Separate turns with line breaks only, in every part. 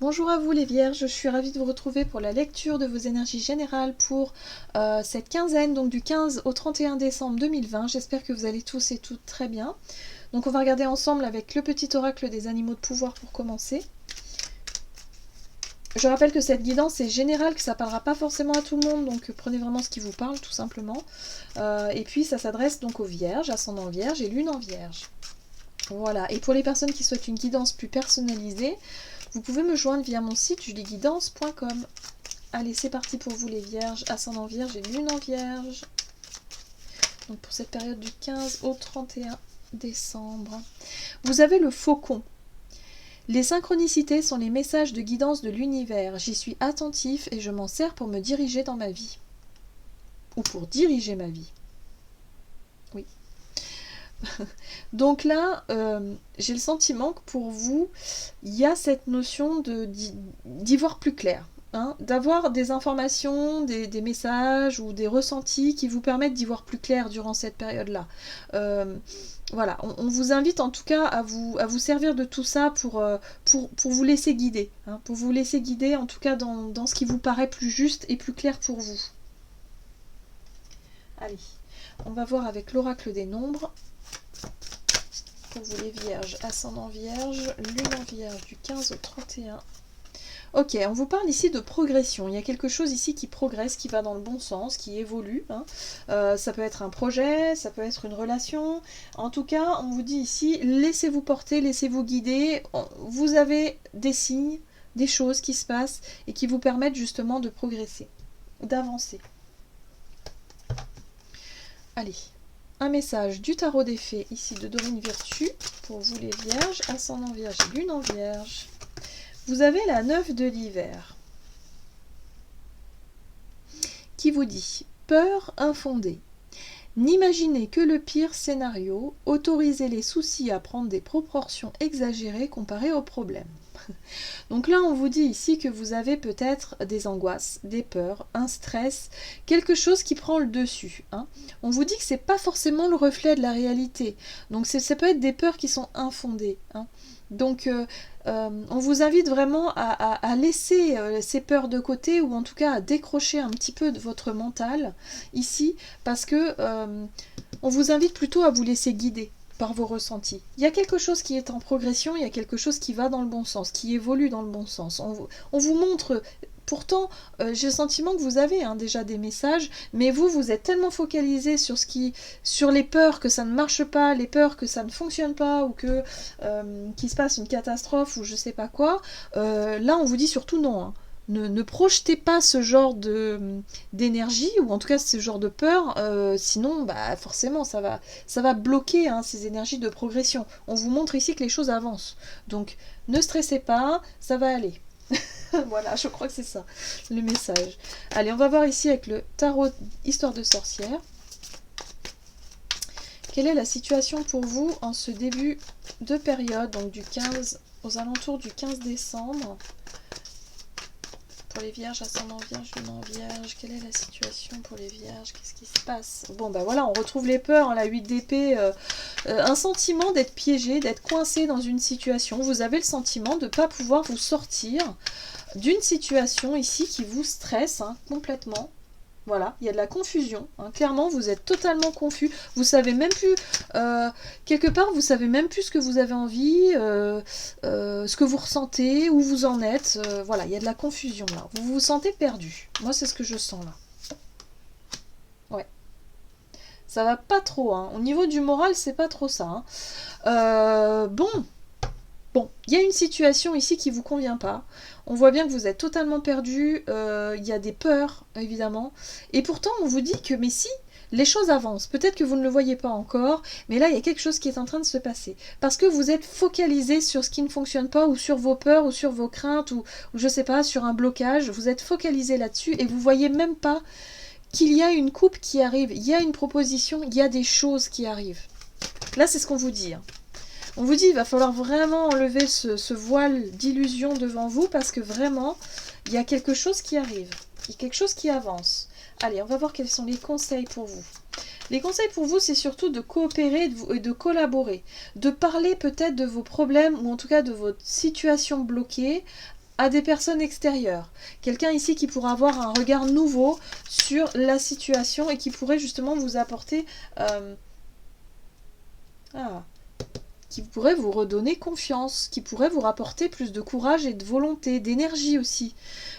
Bonjour à vous les Vierges, je suis ravie de vous retrouver pour la lecture de vos énergies générales pour cette quinzaine, donc du 15 au 31 décembre 2020. J'espère que vous allez tous et toutes très bien. Donc on va regarder ensemble avec le petit oracle des animaux de pouvoir pour commencer. Je rappelle que cette guidance est générale, que ça ne parlera pas forcément à tout le monde, donc prenez vraiment ce qui vous parle tout simplement. Et puis ça s'adresse donc aux Vierges, ascendant Vierge et Lune en Vierge. Voilà, et pour les personnes qui souhaitent une guidance plus personnalisée, vous pouvez me joindre via mon site julieguidance.com. Allez, c'est parti pour vous les Vierges, ascendant Vierge et Lune en Vierge. Donc pour cette période du 15 au 31 décembre. Vous avez le Faucon. Les synchronicités sont les messages de guidance de l'univers. J'y suis attentif et je m'en sers pour me diriger dans ma vie. Ou pour diriger ma vie. Oui. Donc là, j'ai le sentiment que pour vous, il y a cette notion d'y voir plus clair. Hein, d'avoir des informations, des messages ou des ressentis qui vous permettent d'y voir plus clair durant cette période-là. Voilà, on vous invite en tout cas à vous servir de tout ça pour vous laisser guider. Hein, pour vous laisser guider en tout cas dans ce qui vous paraît plus juste et plus clair pour vous. Allez, on va voir avec l'oracle des nombres. Pour vous les Vierges, ascendant Vierge, Lune en Vierge du 15 au 31. Ok, on vous parle ici de progression. Il y a quelque chose ici qui progresse, qui va dans le bon sens, qui évolue. Hein. Ça peut être un projet, ça peut être une relation. En tout cas, on vous dit ici, laissez-vous porter, laissez-vous guider. Vous avez des signes, des choses qui se passent et qui vous permettent justement de progresser, d'avancer. Allez. Un message du tarot des fées, ici de Dorine Virtue, pour vous les Vierges, ascendant Vierge et Lune en Vierge. Vous avez la 9 de l'hiver, qui vous dit « Peur infondée. N'imaginez que le pire scénario, autorisez les soucis à prendre des proportions exagérées comparées aux problèmes. » Donc là, on vous dit ici que vous avez peut-être des angoisses, des peurs, un stress, quelque chose qui prend le dessus. Hein. On vous dit que ce n'est pas forcément le reflet de la réalité. Donc ça peut être des peurs qui sont infondées. Hein. Donc on vous invite vraiment à laisser ces peurs de côté ou en tout cas à décrocher un petit peu de votre mental ici parce que on vous invite plutôt à vous laisser guider par vos ressentis. Il y a quelque chose qui est en progression, il y a quelque chose qui va dans le bon sens, qui évolue dans le bon sens. On vous montre, pourtant, j'ai le sentiment que vous avez déjà des messages, mais vous êtes tellement focalisé sur les peurs que ça ne marche pas, les peurs que ça ne fonctionne pas, ou qu'il se passe une catastrophe, ou je sais pas quoi. Là, on vous dit surtout non. Hein. Ne projetez pas ce genre d'énergie, ou en tout cas ce genre de peur, sinon forcément ça va bloquer ces énergies de progression. On vous montre ici que les choses avancent. Donc ne stressez pas, ça va aller. Voilà, je crois que c'est ça le message. Allez, on va voir ici avec le tarot Histoire de sorcière. Quelle est la situation pour vous en ce début de période, donc du 15 aux alentours du 15 décembre? Pour les Vierges, ascendant Vierge, Lune en Vierge, quelle est la situation pour les Vierges? Qu'est-ce qui se passe? Bon, voilà, on retrouve les peurs, la 8 d'épée, un sentiment d'être piégé, d'être coincé dans une situation. Vous avez le sentiment de ne pas pouvoir vous sortir d'une situation ici qui vous stresse complètement. Voilà, il y a de la confusion. Clairement, vous êtes totalement confus. Vous savez même plus, quelque part, vous savez même plus ce que vous avez envie, ce que vous ressentez, où vous en êtes. Voilà, il y a de la confusion là. Vous vous sentez perdu. Moi, c'est ce que je sens là. Ouais. Ça va pas trop. Au niveau du moral, c'est pas trop ça. Bon, il y a une situation ici qui ne vous convient pas. On voit bien que vous êtes totalement perdu. Il y a des peurs, évidemment. Et pourtant, on vous dit que, mais si, les choses avancent. Peut-être que vous ne le voyez pas encore, mais là, il y a quelque chose qui est en train de se passer. Parce que vous êtes focalisé sur ce qui ne fonctionne pas, ou sur vos peurs, ou sur vos craintes, ou je ne sais pas, sur un blocage. Vous êtes focalisé là-dessus et vous ne voyez même pas qu'il y a une coupe qui arrive. Il y a une proposition, il y a des choses qui arrivent. Là, c'est ce qu'on vous dit. On vous dit il va falloir vraiment enlever ce voile d'illusion devant vous parce que vraiment, il y a quelque chose qui arrive. Il y a quelque chose qui avance. Allez, on va voir quels sont les conseils pour vous. Les conseils pour vous, c'est surtout de coopérer et de collaborer. De parler peut-être de vos problèmes ou en tout cas de votre situation bloquée à des personnes extérieures. Quelqu'un ici qui pourra avoir un regard nouveau sur la situation et qui pourrait justement vous apporter... qui pourrait vous redonner confiance, qui pourrait vous rapporter plus de courage et de volonté, d'énergie aussi.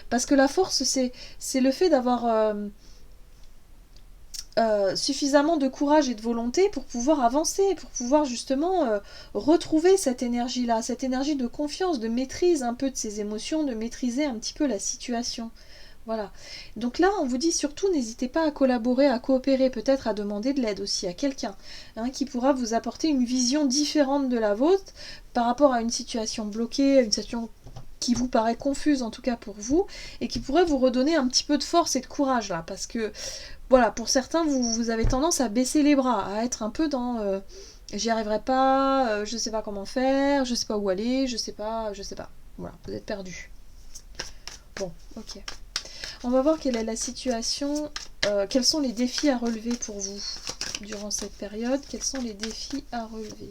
Parce que la force, c'est le fait d'avoir suffisamment de courage et de volonté pour pouvoir avancer, pour pouvoir justement retrouver cette énergie-là, cette énergie de confiance, de maîtrise un peu de ses émotions, de maîtriser un petit peu la situation. Voilà. Donc là, on vous dit surtout, n'hésitez pas à collaborer, à coopérer, peut-être à demander de l'aide aussi à quelqu'un qui pourra vous apporter une vision différente de la vôtre par rapport à une situation bloquée, une situation qui vous paraît confuse en tout cas pour vous, et qui pourrait vous redonner un petit peu de force et de courage là, parce que voilà, pour certains, vous avez tendance à baisser les bras, à être un peu dans j'y arriverai pas, je sais pas comment faire, je sais pas où aller, je sais pas. Voilà, vous êtes perdu. Bon, ok. On va voir quelle est la situation, quels sont les défis à relever pour vous durant cette période, quels sont les défis à relever.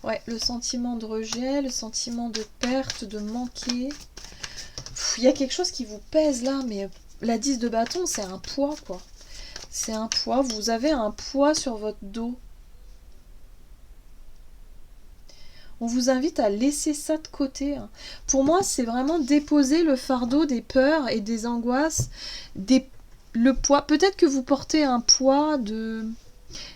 Ouais, le sentiment de rejet, le sentiment de perte, de manquer. Il y a quelque chose qui vous pèse là, mais la 10 de bâton, c'est un poids, quoi. C'est un poids, vous avez un poids sur votre dos. On vous invite à laisser ça de côté. Pour moi, c'est vraiment déposer le fardeau des peurs et des angoisses, le poids. Peut-être que vous portez un poids de...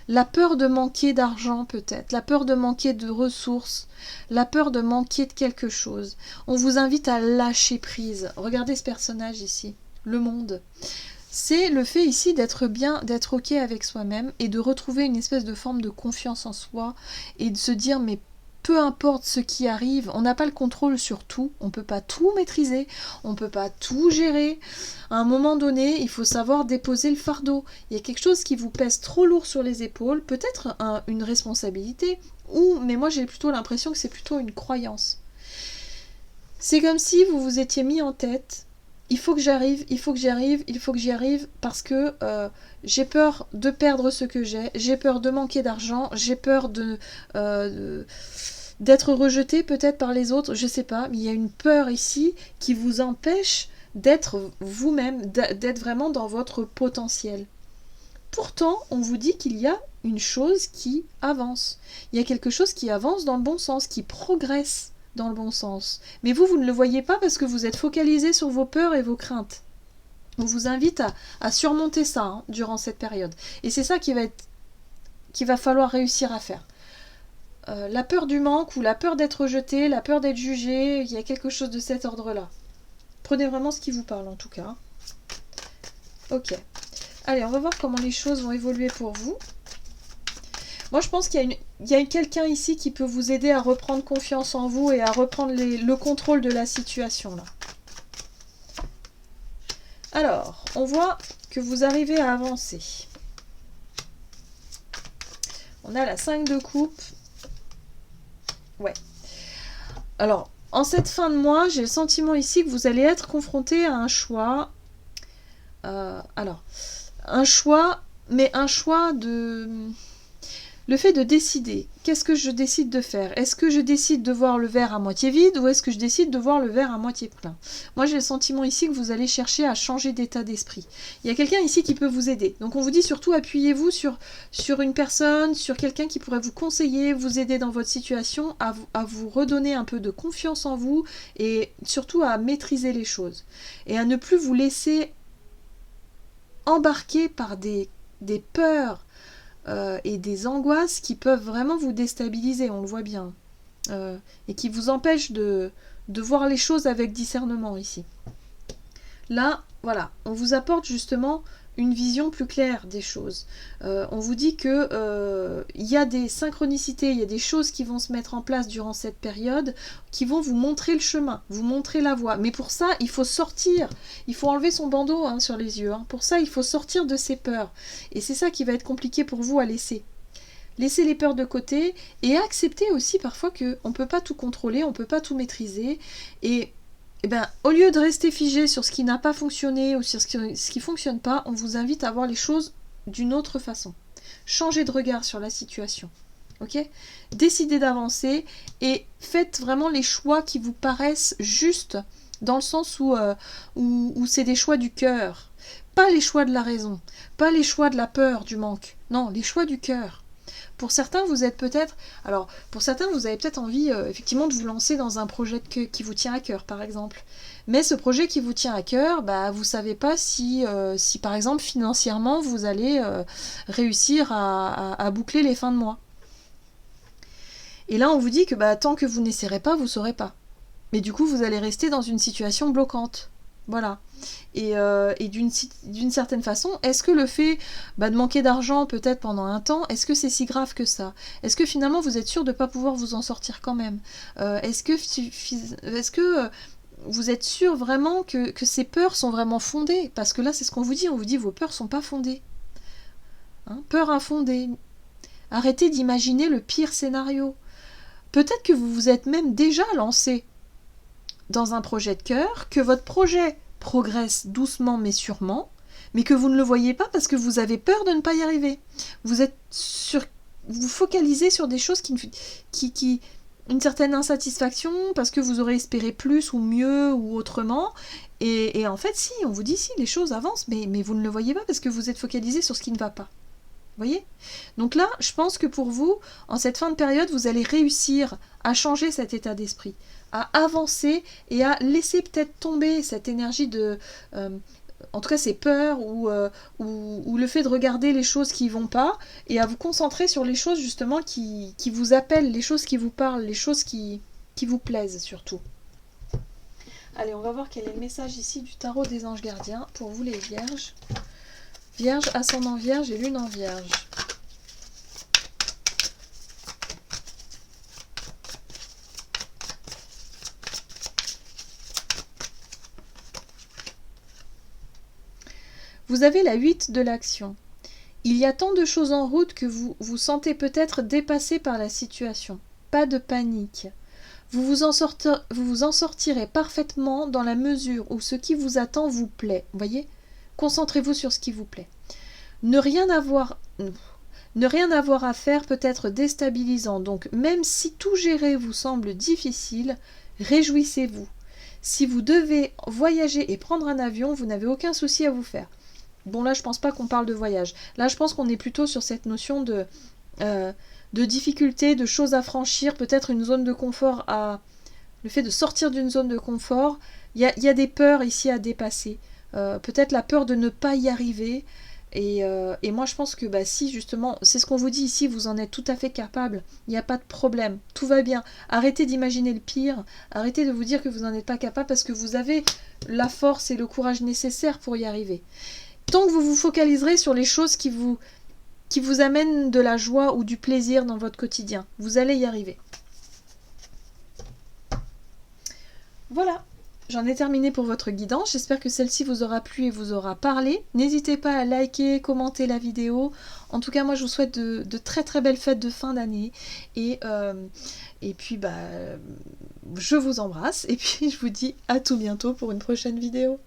La peur de manquer d'argent peut-être, la peur de manquer de ressources, la peur de manquer de quelque chose. On vous invite à lâcher prise. Regardez ce personnage ici, le monde. C'est le fait ici d'être bien, d'être ok avec soi-même et de retrouver une espèce de forme de confiance en soi et de se dire mais peu importe ce qui arrive, on n'a pas le contrôle sur tout, on ne peut pas tout maîtriser, on ne peut pas tout gérer. À un moment donné, il faut savoir déposer le fardeau. Il y a quelque chose qui vous pèse trop lourd sur les épaules, peut-être une responsabilité, mais moi j'ai plutôt l'impression que c'est plutôt une croyance. C'est comme si vous vous étiez mis en tête, il faut que j'arrive, il faut que j'y arrive, il faut que j'y arrive, parce que j'ai peur de perdre ce que j'ai peur de manquer d'argent, j'ai peur d'être rejeté peut-être par les autres, je sais pas, mais il y a une peur ici qui vous empêche d'être vous-même, d'être vraiment dans votre potentiel. Pourtant, on vous dit qu'il y a une chose qui avance. Il y a quelque chose qui avance dans le bon sens, qui progresse dans le bon sens. Mais vous ne le voyez pas parce que vous êtes focalisé sur vos peurs et vos craintes. On vous invite à surmonter ça durant cette période. Et c'est ça qu'il va falloir réussir à faire. La peur du manque ou la peur d'être rejeté, la peur d'être jugé, il y a quelque chose de cet ordre-là. Prenez vraiment ce qui vous parle en tout cas. Ok. Allez, on va voir comment les choses vont évoluer pour vous. Moi, je pense qu'il y a quelqu'un ici qui peut vous aider à reprendre confiance en vous et à reprendre le contrôle de la situation là. Alors, on voit que vous arrivez à avancer. On a la 5 de coupe. Ouais. Alors, en cette fin de mois, j'ai le sentiment ici que vous allez être confronté à un choix. Un choix, mais un choix de... Le fait de décider. Qu'est-ce que je décide de faire? Est-ce que je décide de voir le verre à moitié vide ou est-ce que je décide de voir le verre à moitié plein? Moi, j'ai le sentiment ici que vous allez chercher à changer d'état d'esprit. Il y a quelqu'un ici qui peut vous aider. Donc, on vous dit surtout appuyez-vous sur une personne, sur quelqu'un qui pourrait vous conseiller, vous aider dans votre situation, à vous redonner un peu de confiance en vous et surtout à maîtriser les choses. Et à ne plus vous laisser embarquer par des peurs et des angoisses qui peuvent vraiment vous déstabiliser, on le voit bien, et qui vous empêchent de voir les choses avec discernement ici. Là, voilà, on vous apporte justement une vision plus claire des choses. On vous dit que y a des synchronicités, il y a des choses qui vont se mettre en place durant cette période, qui vont vous montrer le chemin, vous montrer la voie. Mais pour ça, il faut sortir, il faut enlever son bandeau sur les yeux. Pour ça, il faut sortir de ses peurs. Et c'est ça qui va être compliqué pour vous à laisser. Laisser les peurs de côté et accepter aussi parfois qu'on ne peut pas tout contrôler, on ne peut pas tout maîtriser. Et au lieu de rester figé sur ce qui n'a pas fonctionné ou sur ce qui ne fonctionne pas, on vous invite à voir les choses d'une autre façon. Changer de regard sur la situation. Ok? Décidez d'avancer et faites vraiment les choix qui vous paraissent justes, dans le sens où c'est des choix du cœur. Pas les choix de la raison, pas les choix de la peur, du manque. Non, les choix du cœur. Pour certains, vous êtes peut-être... Alors, pour certains, vous avez peut-être envie, effectivement, de vous lancer dans un projet qui vous tient à cœur, par exemple. Mais ce projet qui vous tient à cœur, bah, vous ne savez pas si, par exemple, financièrement, vous allez réussir à boucler les fins de mois. Et là, on vous dit que bah, tant que vous n'essaierez pas, vous ne saurez pas. Mais du coup, vous allez rester dans une situation bloquante. Voilà. Et d'une certaine façon, est-ce que le fait de manquer d'argent peut-être pendant un temps, est-ce que c'est si grave que ça? Est-ce que finalement vous êtes sûr de ne pas pouvoir vous en sortir quand même? Est-ce que vous êtes sûr vraiment que ces peurs sont vraiment fondées? Parce que là, c'est ce qu'on vous dit vos peurs sont pas fondées. Hein, peur infondée. Arrêtez d'imaginer le pire scénario. Peut-être que vous vous êtes même déjà lancé dans un projet de cœur, que votre projet progresse doucement mais sûrement, mais que vous ne le voyez pas parce que vous avez peur de ne pas y arriver. Vous focalisez sur des choses qui une certaine insatisfaction parce que vous aurez espéré plus ou mieux ou autrement. Et en fait, si, on vous dit si, les choses avancent, mais vous ne le voyez pas parce que vous êtes focalisé sur ce qui ne va pas. Vous voyez? Donc là, je pense que pour vous, en cette fin de période, vous allez réussir à changer cet état d'esprit, à avancer et à laisser peut-être tomber cette énergie de... en tout cas, ces peurs ou le fait de regarder les choses qui ne vont pas et à vous concentrer sur les choses justement qui vous appellent, les choses qui vous parlent, les choses qui vous plaisent surtout. Allez, on va voir quel est le message ici du tarot des anges gardiens pour vous les vierges. Vierge, ascendant vierge et lune en vierge. Vous avez la 8 de l'action. Il y a tant de choses en route que vous vous sentez peut-être dépassé par la situation. Pas de panique. Vous vous en sortirez parfaitement dans la mesure où ce qui vous attend vous plaît. Voyez ? Concentrez-vous sur ce qui vous plaît. Ne rien avoir à faire peut être déstabilisant, donc même si tout gérer vous semble difficile, réjouissez-vous. Si vous devez voyager et prendre un avion, vous n'avez aucun souci à vous faire. Bon, là, je pense pas qu'on parle de voyage. Là, je pense qu'on est plutôt sur cette notion de difficulté, de choses à franchir, peut-être une zone de confort le fait de sortir d'une zone de confort. Il y a des peurs ici à dépasser. Peut-être la peur de ne pas y arriver. Et moi, je pense que si, justement, c'est ce qu'on vous dit ici, vous en êtes tout à fait capable. Il n'y a pas de problème. Tout va bien. Arrêtez d'imaginer le pire. Arrêtez de vous dire que vous n'en êtes pas capable parce que vous avez la force et le courage nécessaires pour y arriver. Tant que vous vous focaliserez sur les choses qui vous amènent de la joie ou du plaisir dans votre quotidien, vous allez y arriver. Voilà. J'en ai terminé pour votre guidance, j'espère que celle-ci vous aura plu et vous aura parlé. N'hésitez pas à liker, commenter la vidéo. En tout cas, moi je vous souhaite de très très belles fêtes de fin d'année. Et puis je vous embrasse et puis je vous dis à tout bientôt pour une prochaine vidéo.